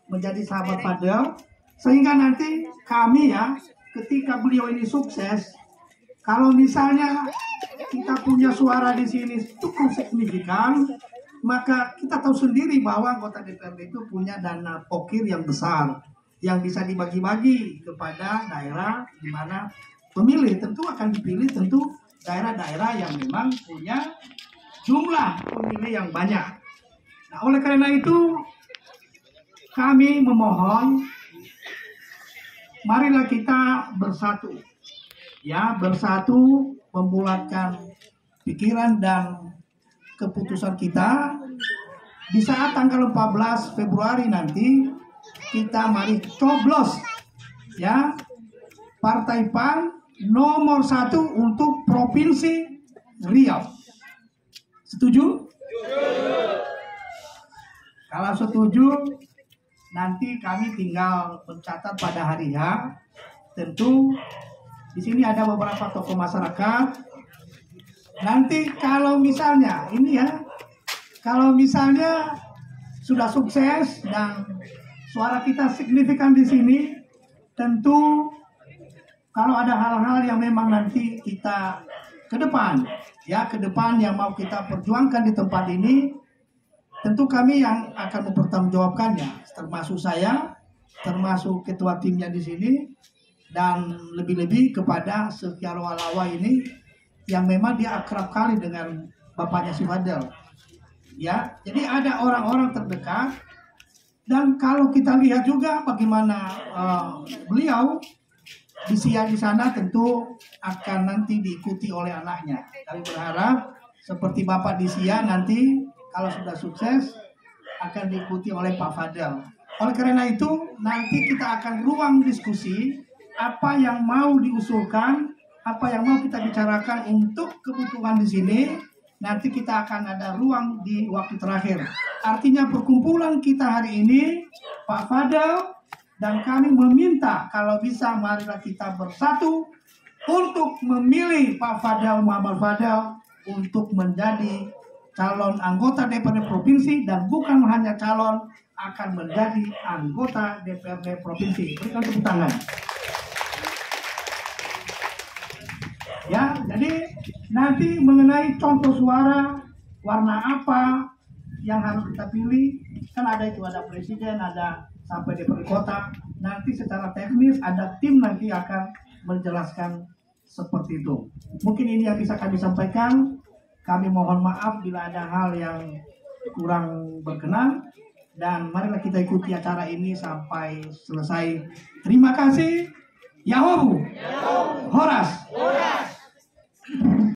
menjadi sahabat Fadel, sehingga nanti kami ya, ketika beliau ini sukses, kalau misalnya kita punya suara di sini cukup signifikan, maka kita tahu sendiri bahwa anggota DPRD itu punya dana pokir yang besar, yang bisa dibagi-bagi kepada daerah di mana pemilih tentu akan dipilih tentu daerah-daerah yang memang punya jumlah pemilih yang banyak. Nah, oleh karena itu kami memohon, marilah kita bersatu, ya, bersatu membulatkan pikiran dan keputusan kita. Di saat tanggal 14 Februari nanti kita mari coblos, ya, Partai PAN nomor 1 untuk Provinsi Riau. Setuju? Kalau setuju, nanti kami tinggal mencatat pada hari H. Tentu di sini ada beberapa tokoh masyarakat. Nanti kalau misalnya ini ya, kalau misalnya sudah sukses dan suara kita signifikan di sini, tentu kalau ada hal-hal yang memang nanti kita ke depan, ya ke depan yang mau kita perjuangkan di tempat ini, tentu kami yang akan mempertanggungjawabkannya, termasuk saya, termasuk ketua timnya di sini, dan lebih-lebih kepada Sekian Walawa ini yang memang dia akrab kali dengan bapaknya si Fadel. Ya, jadi ada orang-orang terdekat, dan kalau kita lihat juga bagaimana beliau di sana tentu akan nanti diikuti oleh anaknya. Kami berharap seperti Bapak di nanti kalau sudah sukses akan diikuti oleh Pak Fadel. Oleh karena itu nanti kita akan ruang diskusi apa yang mau diusulkan, apa yang mau kita bicarakan untuk kebutuhan di sini. Nanti kita akan ada ruang di waktu terakhir. Artinya perkumpulan kita hari ini, Pak Fadel dan kami meminta kalau bisa marilah kita bersatu untuk memilih Pak Fadel Muhammad Fadel untuk menjadi calon anggota DPRD Provinsi, dan bukan hanya calon, akan menjadi anggota DPRD Provinsi. Berikan tepuk tangan. Ya, jadi nanti mengenai contoh suara, warna apa yang harus kita pilih, kan ada itu, ada presiden, ada sampai DPRD kota. Nanti secara teknis ada tim nanti akan menjelaskan seperti itu. Mungkin ini yang bisa kami sampaikan. Kami mohon maaf bila ada hal yang kurang berkenan, dan marilah kita ikuti acara ini sampai selesai. Terima kasih. Yahobu.